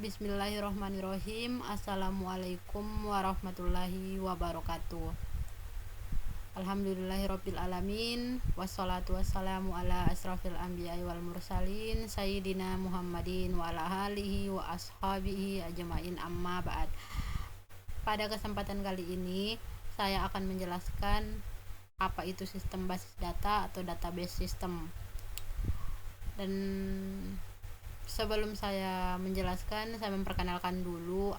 Bismillahirrohmanirrohim. Assalamualaikum warahmatullahi wabarakatuh. Alhamdulillahirrabbilalamin. Wassalatu wassalamu ala asrafil anbiya'i wal mursalin Sayyidina Muhammadin wa ala alihi wa ashabihi ajma'in, amma ba'd. Pada kesempatan kali ini saya akan menjelaskan apa itu sistem basis data atau database system. Dan sebelum saya menjelaskan, saya memperkenalkan dulu.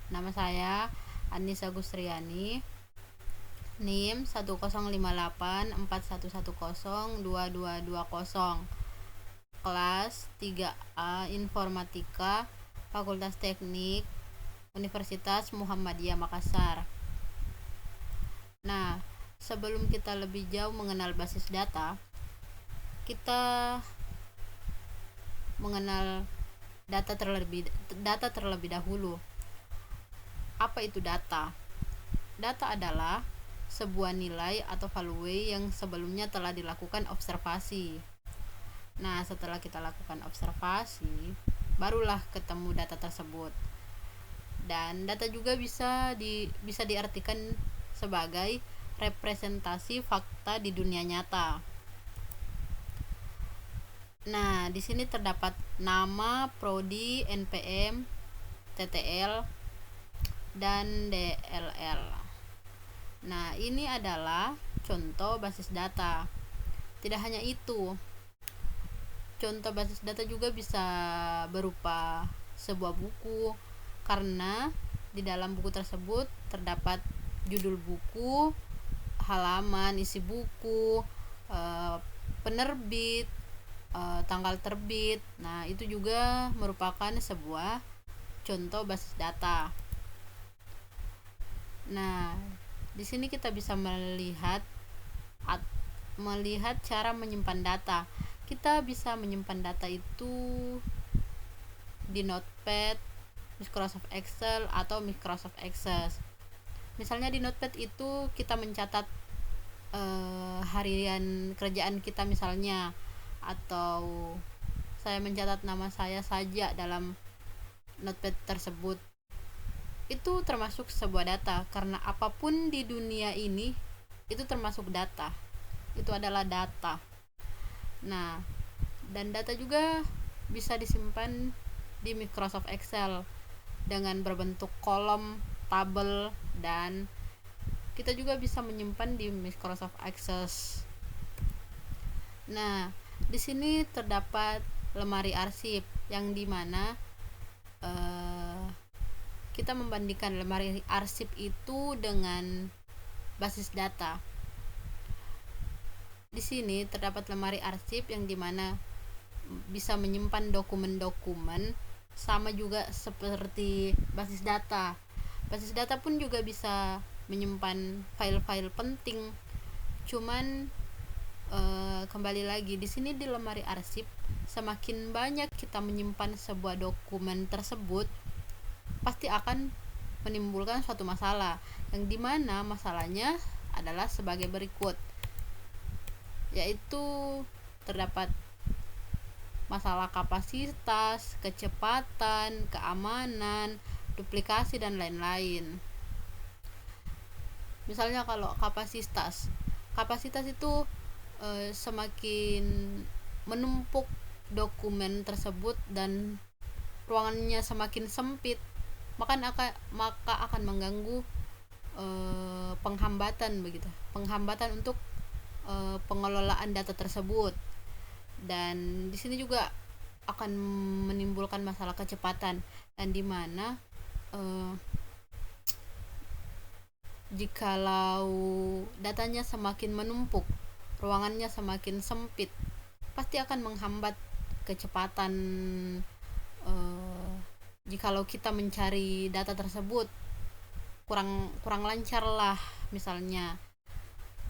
Nama saya Anissa Gustriani, NIM 105841102220, kelas 3A Informatika, Fakultas Teknik, Universitas Muhammadiyah Makassar. Nah, sebelum kita lebih jauh mengenal basis data, kita mengenal data terlebih dahulu. Apa itu data? Data adalah sebuah nilai atau value yang sebelumnya telah dilakukan observasi. Nah, setelah kita lakukan observasi, barulah ketemu data tersebut. Dan data juga bisa diartikan sebagai representasi fakta di dunia nyata. Nah, di sini terdapat nama, prodi, NPM, TTL, dan DLL. Nah, ini adalah contoh basis data. Tidak hanya itu, contoh basis data juga bisa berupa sebuah buku, karena di dalam buku tersebut terdapat judul buku, halaman isi buku, penerbit, tanggal terbit. Nah, itu juga merupakan sebuah contoh basis data. Nah, di sini kita bisa melihat cara menyimpan data. Kita bisa menyimpan data itu di Notepad, Microsoft Excel, atau Microsoft Access. Misalnya di Notepad itu kita mencatat harian kerjaan kita misalnya, atau saya mencatat nama saya saja dalam Notepad tersebut. Itu termasuk sebuah data, karena apapun di dunia ini itu termasuk data. Itu adalah data. Nah, dan data juga bisa disimpan di Microsoft Excel dengan berbentuk kolom, tabel, dan kita juga bisa menyimpan di Microsoft Access. Nah, di sini terdapat lemari arsip yang dimana kita membandingkan lemari arsip itu dengan basis data. Di sini terdapat lemari arsip yang dimana bisa menyimpan dokumen-dokumen, sama juga seperti basis data. Basis data pun juga bisa menyimpan file-file penting. Cuman kembali lagi, di sini di lemari arsip, semakin banyak kita menyimpan sebuah dokumen tersebut, pasti akan menimbulkan suatu masalah, yang dimana masalahnya adalah sebagai berikut, yaitu terdapat masalah kapasitas, kecepatan, keamanan, duplikasi, dan lain-lain. Misalnya kalau kapasitas itu semakin menumpuk dokumen tersebut dan ruangannya semakin sempit, maka akan mengganggu penghambatan untuk pengelolaan data tersebut. Dan di sini juga akan menimbulkan masalah kecepatan, dan dimana jikalau datanya semakin menumpuk, ruangannya semakin sempit, pasti akan menghambat kecepatan jikalau kita mencari data tersebut kurang lancar lah. Misalnya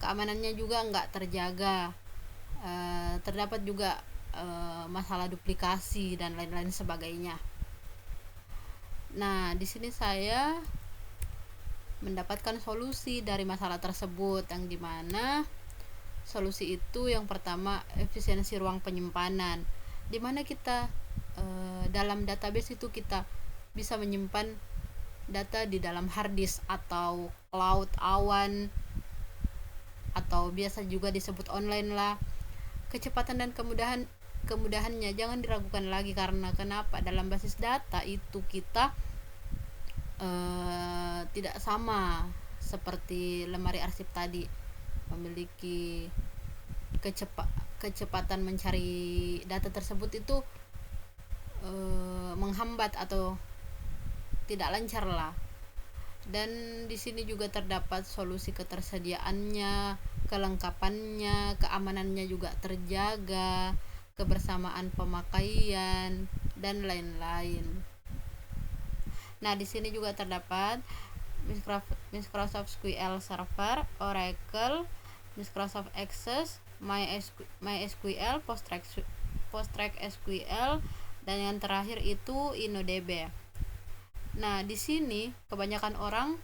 keamanannya juga nggak terjaga, terdapat juga masalah duplikasi dan lain-lain sebagainya. Nah, di sini saya mendapatkan solusi dari masalah tersebut, yang dimana solusi itu yang pertama efisiensi ruang penyimpanan, dimana kita dalam database itu kita bisa menyimpan data di dalam hard disk atau cloud awan, atau biasa juga disebut online lah. Kecepatan dan kemudahannya jangan diragukan lagi, karena kenapa, dalam basis data itu kita tidak sama seperti lemari arsip tadi, memiliki kecepatan mencari data tersebut itu menghambat atau tidak lancar lah. Dan di sini juga terdapat solusi ketersediaannya, kelengkapannya, keamanannya juga terjaga, kebersamaan pemakaian, dan lain-lain. Nah, di sini juga terdapat Microsoft SQL Server, Oracle, Microsoft Access, MySQL, PostgreSQL, dan yang terakhir itu InnoDB. Nah, di sini kebanyakan orang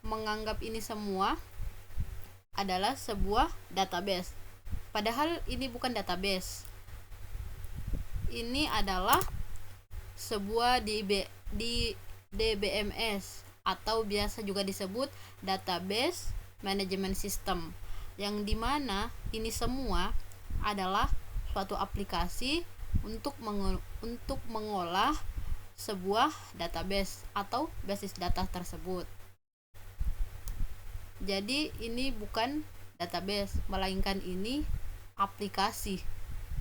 menganggap ini semua adalah sebuah database. Padahal ini bukan database. Ini adalah sebuah DBMS atau biasa juga disebut Database Management System, yang dimana ini semua adalah suatu aplikasi untuk mengolah sebuah database atau basis data tersebut. Jadi ini bukan database, melainkan ini aplikasi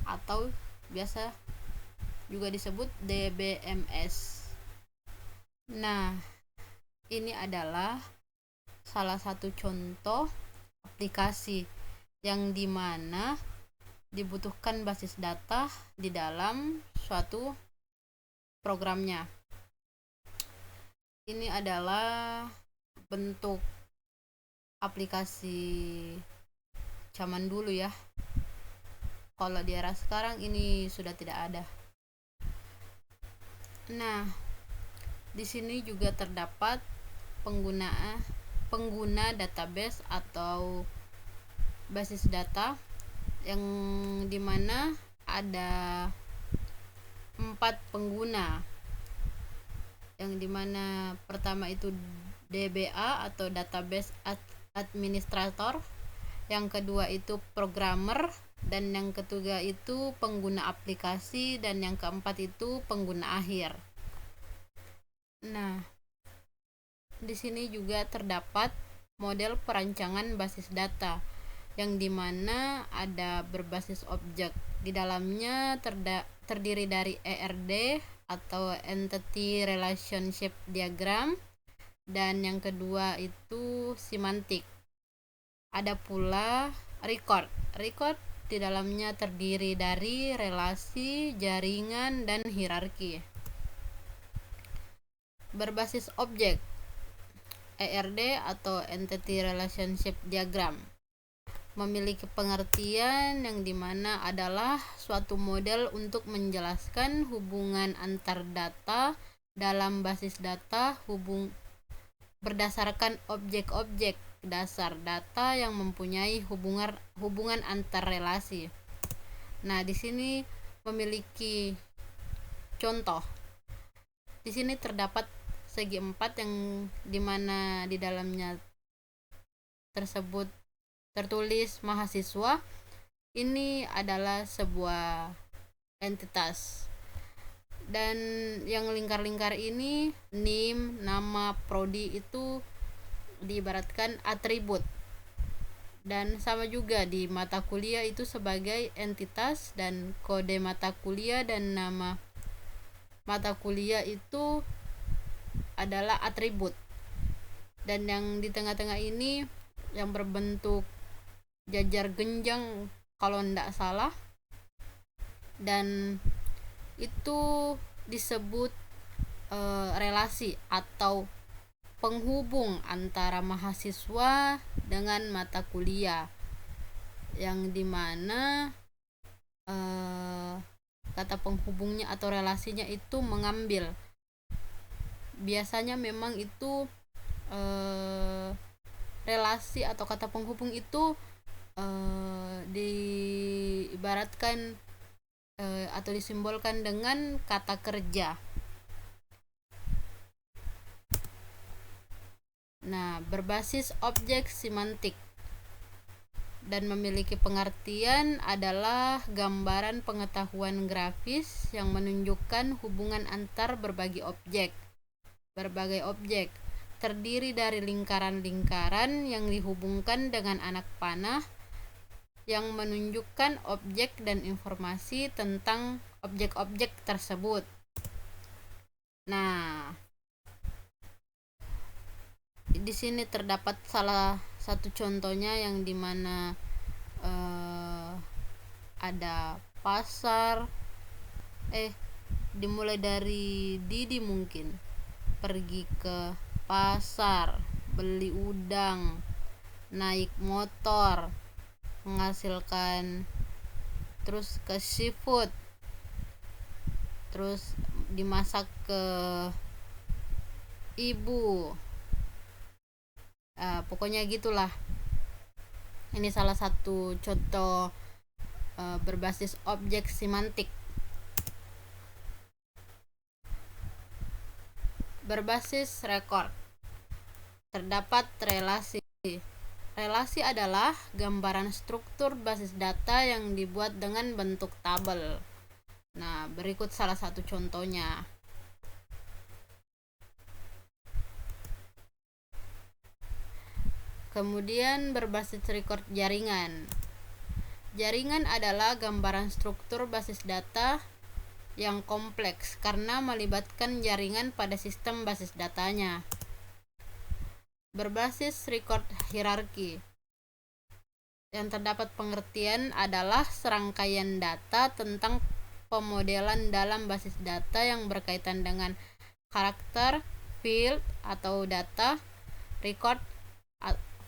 atau biasa juga disebut DBMS. Nah, ini adalah salah satu contoh aplikasi yang dimana dibutuhkan basis data di dalam suatu programnya. Ini adalah bentuk aplikasi zaman dulu ya. Kalau di era sekarang ini sudah tidak ada. Nah, di sini juga terdapat pengguna database atau basis data yang dimana ada 4 pengguna, yang dimana pertama itu DBA atau database administrator, yang kedua itu programmer, dan yang ketiga itu pengguna aplikasi, dan yang keempat itu pengguna akhir. Nah, di sini juga terdapat model perancangan basis data yang dimana ada berbasis objek. Di dalamnya terdiri dari ERD atau Entity Relationship Diagram, dan yang kedua itu semantik. Ada pula record di dalamnya terdiri dari relasi, jaringan, dan hierarki. Berbasis objek ERD atau Entity Relationship Diagram memiliki pengertian yang dimana adalah suatu model untuk menjelaskan hubungan antar data dalam basis data berdasarkan objek-objek dasar data yang mempunyai hubungan antar relasi. Nah, di sini memiliki contoh. Di sini terdapat segi 4 yang dimana di dalamnya tersebut tertulis mahasiswa. Ini adalah sebuah entitas, dan yang lingkar-lingkar ini NIM, nama, prodi itu diibaratkan atribut, dan sama juga di mata kuliah itu sebagai entitas, dan kode mata kuliah dan nama mata kuliah itu adalah atribut. Dan yang di tengah-tengah ini yang berbentuk jajar genjang kalau tidak salah, dan itu disebut relasi atau penghubung antara mahasiswa dengan mata kuliah, yang dimana kata penghubungnya atau relasinya itu mengambil, biasanya memang itu relasi atau kata penghubung itu diibaratkan atau disimbolkan dengan kata kerja. Nah, berbasis objek semantik dan memiliki pengertian adalah gambaran pengetahuan grafis yang menunjukkan hubungan antar berbagai objek. Berbagai objek terdiri dari lingkaran-lingkaran yang dihubungkan dengan anak panah yang menunjukkan objek dan informasi tentang objek-objek tersebut. Nah, di sini terdapat salah satu contohnya yang dimana ada pasar, dimulai dari Didi mungkin pergi ke pasar, beli udang, naik motor, menghasilkan, terus ke seafood, terus dimasak ke ibu. Pokoknya gitulah. Ini salah satu contoh berbasis objek semantik. Berbasis rekor terdapat relasi. Relasi adalah gambaran struktur basis data yang dibuat dengan bentuk tabel. Nah, berikut salah satu contohnya. Kemudian berbasis record jaringan. Jaringan adalah gambaran struktur basis data yang kompleks karena melibatkan jaringan pada sistem basis datanya. Berbasis record hierarki. Yang terdapat pengertian adalah serangkaian data tentang pemodelan dalam basis data yang berkaitan dengan karakter, field atau data, record,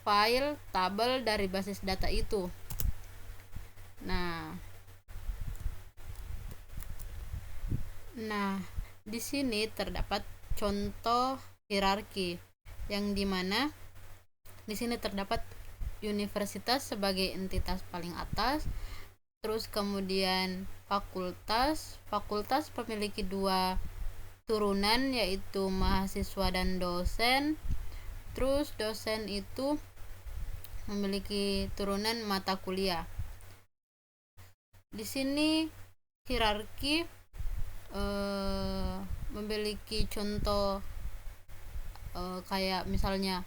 file, tabel dari basis data itu. Nah, di sini terdapat contoh hierarki yang dimana di sini terdapat universitas sebagai entitas paling atas, terus kemudian fakultas memiliki dua turunan yaitu mahasiswa dan dosen, terus dosen itu memiliki turunan mata kuliah. Di sini hierarki memiliki contoh kayak misalnya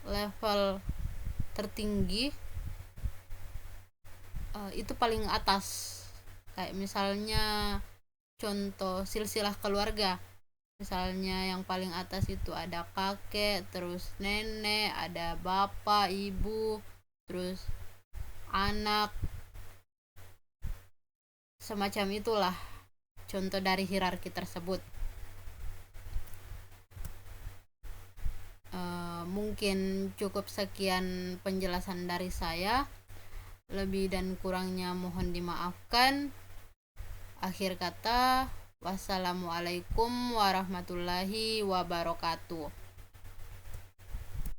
level tertinggi itu paling atas, kayak misalnya contoh silsilah keluarga, misalnya yang paling atas itu ada kakek, terus nenek, ada bapak, ibu, terus anak, semacam itulah contoh dari hierarki tersebut. Mungkin cukup sekian penjelasan dari saya. Lebih dan kurangnya mohon dimaafkan. Akhir kata, wassalamualaikum warahmatullahi wabarakatuh.